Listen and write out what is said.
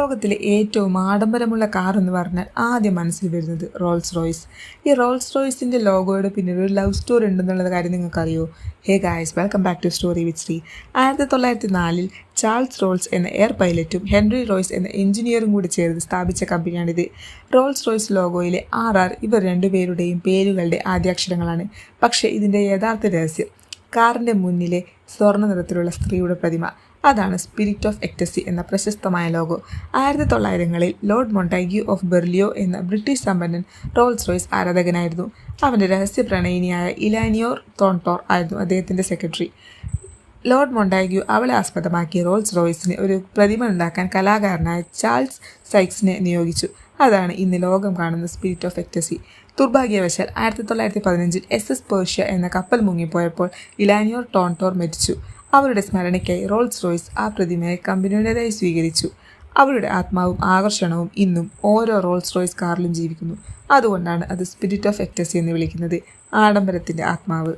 ലോകത്തിലെ ഏറ്റവും ആഡംബരമുള്ള കാർ എന്ന് പറഞ്ഞാൽ ആദ്യം മനസ്സിൽ വരുന്നത് റോൾസ് റോയ്സ്. ഈ റോൾസ് റോയ്സിൻ്റെ ലോഗോയുടെ പിന്നിൽ ഒരു ലവ് സ്റ്റോറി ഉണ്ടെന്നുള്ള കാര്യം നിങ്ങൾക്കറിയോ? Hey guys, welcome back to story with Sree. 1904 Charles Rolls എന്ന എയർ പൈലറ്റും ഹെൻറി റോയ്സ് എന്ന എഞ്ചിനീയറും കൂടി ചേർന്ന് സ്ഥാപിച്ച കമ്പനിയാണിത്. റോൾസ് റോയ്സ് ലോഗോയിലെ RR ഇവർ രണ്ടുപേരുടെയും പേരുകളുടെ ആദ്യാക്ഷരങ്ങളാണ്. പക്ഷേ ഇതിൻ്റെ യഥാർത്ഥ രഹസ്യം കാറിൻ്റെ മുന്നിലെ സ്വർണ്ണ നിറത്തിലുള്ള സ്ത്രീയുടെ പ്രതിമ. അതാണ് സ്പിരിറ്റ് ഓഫ് എക്ടസി എന്ന പ്രശസ്തമായ ലോഗോ. 1900-കളിൽ ലോർഡ് മൊണ്ടാഗ്യൂ ഓഫ് ബെർലിയോ എന്ന ബ്രിട്ടീഷ് സമ്പന്നൻ റോൾസ് റോയ്സ് ആരാധകനായിരുന്നു. അവൻ്റെ രഹസ്യ പ്രണയിനിയായ ഇലാനിയോർ തോൺടോർ ആയിരുന്നു അദ്ദേഹത്തിൻ്റെ സെക്രട്ടറി. ലോർഡ് മൊണ്ടാഗ്യൂ അവളെ ആസ്പദമാക്കി റോൾസ് റോയ്സിന് ഒരു പ്രതിമ ഉണ്ടാക്കാൻ കലാകാരനായ ചാൾസ് സൈക്സിനെ നിയോഗിച്ചു. അതാണ് ഇന്ന് ലോകം കാണുന്ന spirit of ecstasy. ദുർഭാഗ്യവശാൽ 1915 SS Persia എന്ന കപ്പൽ മുങ്ങിപ്പോയപ്പോൾ ഇലാനിയോർ ടോൺടോർ മരിച്ചു. അവരുടെ സ്മരണയ്ക്കായി റോൾസ് റോയ്സ് ആ പ്രതിമയെ കമ്പനിയുടേതായി സ്വീകരിച്ചു. അവരുടെ ആത്മാവും ആകർഷണവും ഇന്നും ഓരോ റോൾസ് റോയ്സ് കാറിലും ജീവിക്കുന്നു. അതുകൊണ്ടാണ് അത് സ്പിരിറ്റ് ഓഫ് എക്ടസി എന്ന് വിളിക്കുന്നത്, ആഡംബരത്തിൻ്റെ ആത്മാവ്.